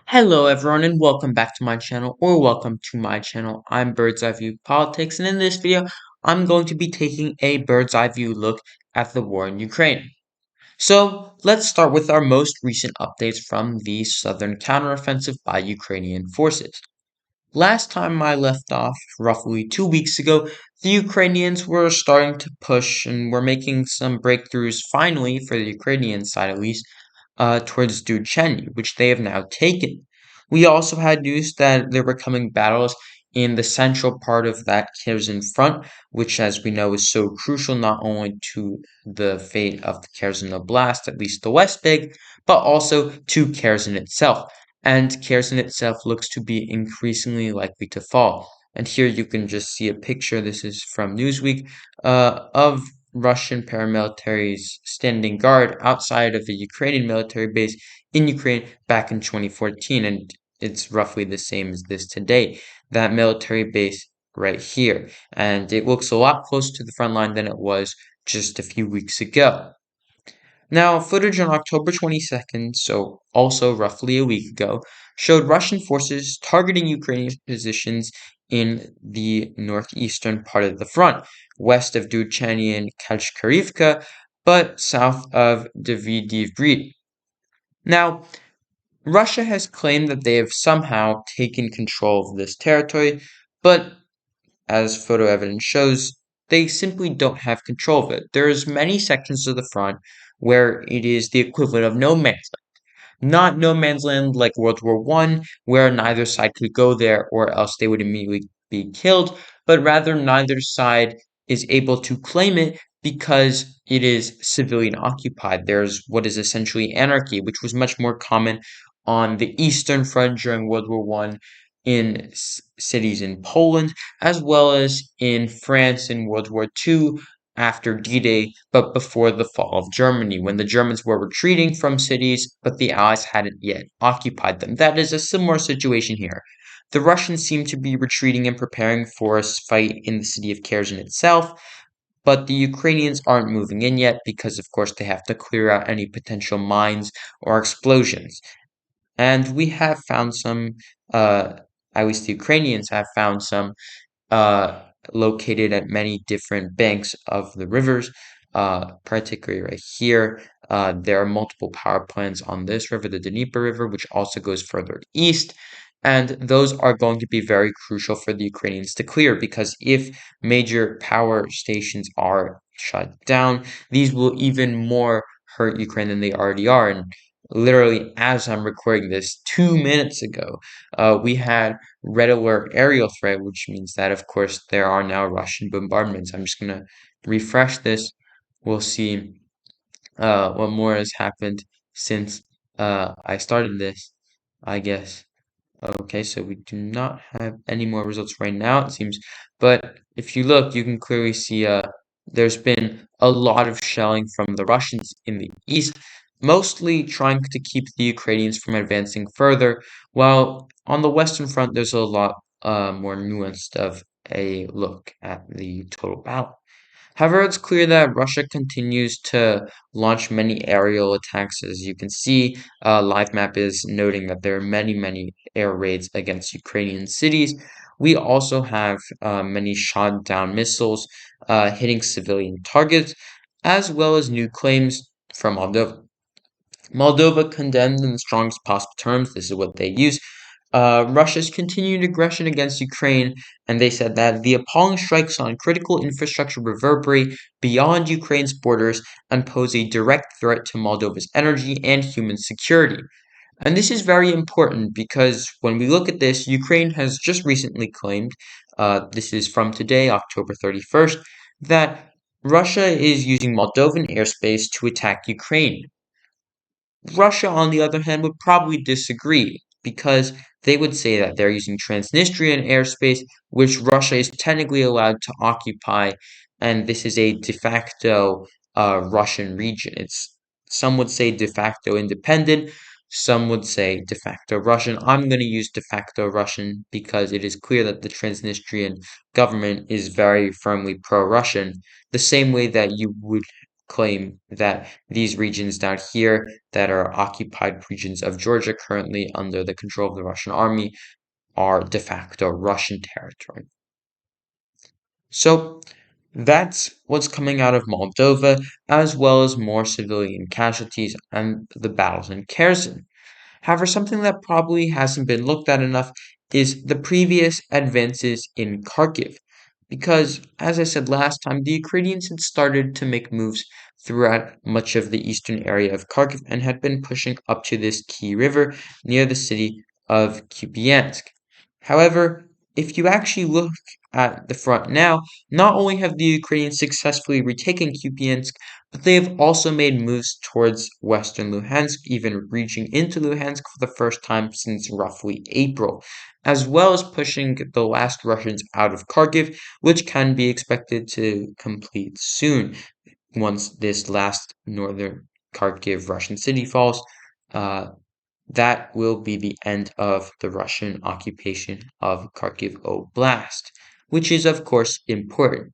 Hello everyone and welcome back to my channel or welcome to my channel. I'm Bird's Eye View Politics, and in this video I'm going to be taking a bird's eye view look at the war in Ukraine. So let's start with our most recent updates from the southern counteroffensive by Ukrainian forces. Last time I left off, roughly 2 weeks ago, the Ukrainians were starting to push and were making some breakthroughs, finally, for the Ukrainian side at least, towards Duchenne, which they have now taken. We also had news that there were coming battles in the central part of that Kherson front, which, as we know, is so crucial not only to the fate of the Kherson Oblast, at least the West Bank, but also to Kherson itself, and Kherson itself looks to be increasingly likely to fall. And here you can just see a picture, this is from Newsweek, of Russian paramilitaries standing guard outside of the Ukrainian military base in Ukraine back in 2014, and it's roughly the same as this today. That military base right here, and it looks a lot closer to the front line than it was just a few weeks ago. Now, footage on October 22nd, so also roughly a week ago, showed Russian forces targeting Ukrainian positions in the northeastern part of the front, west of Duchenne and Kachkarivka, but south of Davydiv. Now, Russia has claimed that they have somehow taken control of this territory, but as photo evidence shows, they simply don't have control of it. There's many sections of the front where it is the equivalent of no man's land. Not no man's land like World War One, where neither side could go there or else they would immediately be killed, but rather neither side is able to claim it because it is civilian occupied. There's what is essentially anarchy, which was much more common on the Eastern Front during World War One in cities in Poland, as well as in France in World War Two after D-Day, but before the fall of Germany, when the Germans were retreating from cities, but the Allies hadn't yet occupied them. That is a similar situation here. The Russians seem to be retreating and preparing for a fight in the city of Kherson itself, but the Ukrainians aren't moving in yet because, of course, they have to clear out any potential mines or explosions. And we have found some, uh, at least the Ukrainians have found some uh, located at many different banks of the rivers, particularly right here. There are multiple power plants on this river, the Dnieper River, which also goes further east. And those are going to be very crucial for the Ukrainians to clear because if major power stations are shut down, these will even more hurt Ukraine than they already are. And literally, as I'm recording this 2 minutes ago, we had red alert aerial threat, which means that, of course, there are now Russian bombardments. I'm just going to refresh this. We'll see what more has happened since I started this, I guess. Okay, so we do not have any more results right now, it seems. But if you look, you can clearly see there's been a lot of shelling from the Russians in the east, mostly trying to keep the Ukrainians from advancing further, while on the western front, there's a lot more nuanced of a look at the total battle. However, it's clear that Russia continues to launch many aerial attacks. As you can see, Live Map is noting that there are many air raids against Ukrainian cities. We also have many shot down missiles hitting civilian targets, as well as new claims from Moldova. Moldova condemned in the strongest possible terms, this is what they use, Russia's continued aggression against Ukraine, and they said that the appalling strikes on critical infrastructure reverberate beyond Ukraine's borders and pose a direct threat to Moldova's energy and human security. And this is very important because when we look at this, Ukraine has just recently claimed, this is from today, October 31st, that Russia is using Moldovan airspace to attack Ukraine. Russia, on the other hand, would probably disagree because they would say that they're using Transnistrian airspace, which Russia is technically allowed to occupy, and this is a de facto Russian region. It's some would say de facto independent, some would say de facto Russian. I'm going to use de facto Russian because it is clear that the Transnistrian government is very firmly pro-Russian, the same way that you would claim that these regions down here that are occupied regions of Georgia currently under the control of the Russian army are de facto Russian territory. So that's what's coming out of Moldova, as well as more civilian casualties and the battles in Kherson. However, something that probably hasn't been looked at enough is the previous advances in Kharkiv. Because, as I said last time, the Ukrainians had started to make moves throughout much of the eastern area of Kharkiv and had been pushing up to this key river near the city of Kupiansk. However, if you actually look at the front now, not only have the Ukrainians successfully retaken Kupiansk, but they have also made moves towards western Luhansk, even reaching into Luhansk for the first time since roughly April, as well as pushing the last Russians out of Kharkiv, which can be expected to complete soon once this last northern Kharkiv Russian city falls. Uh, that will be the end of the Russian occupation of Kharkiv Oblast, which is, of course, important.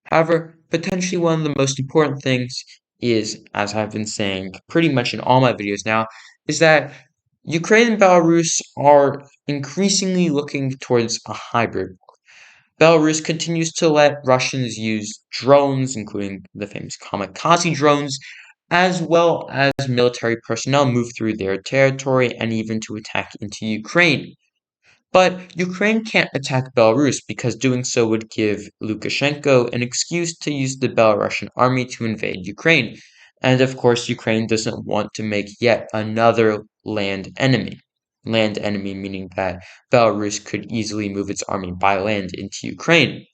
However, potentially one of the most important things is, as I've been saying pretty much in all my videos now, is that Ukraine and Belarus are increasingly looking towards a hybrid. Belarus continues to let Russians use drones, including the famous kamikaze drones, as well as military personnel move through their territory and even to attack into Ukraine. But Ukraine can't attack Belarus because doing so would give Lukashenko an excuse to use the Belarusian army to invade Ukraine. And of course, Ukraine doesn't want to make yet another land enemy. Land enemy meaning that Belarus could easily move its army by land into Ukraine.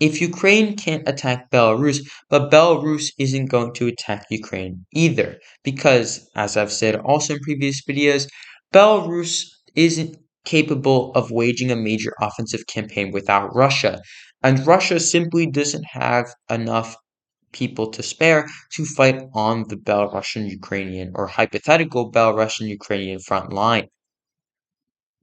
If Ukraine can't attack Belarus, but Belarus isn't going to attack Ukraine either, because, as I've said also in previous videos, Belarus isn't capable of waging a major offensive campaign without Russia, and Russia simply doesn't have enough people to spare to fight on the Belarusian Ukrainian or hypothetical Belarusian Ukrainian front line.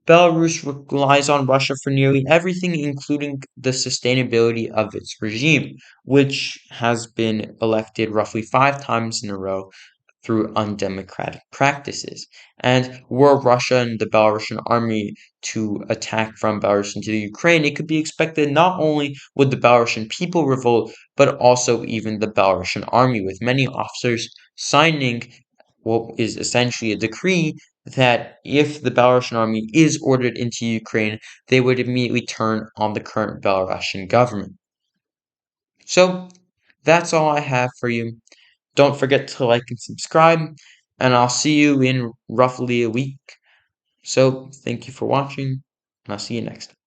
Belarus relies on Russia for nearly everything, including the sustainability of its regime, which has been elected roughly 5 times in a row through undemocratic practices. And were Russia and the Belarusian army to attack from Belarus into the Ukraine, it could be expected not only would the Belarusian people revolt, but also even the Belarusian army, with many officers signing what is essentially a decree that if the Belarusian army is ordered into Ukraine, they would immediately turn on the current Belarusian government. So that's all I have for you. Don't forget to like and subscribe, and I'll see you in roughly a week. So thank you for watching, and I'll see you next time.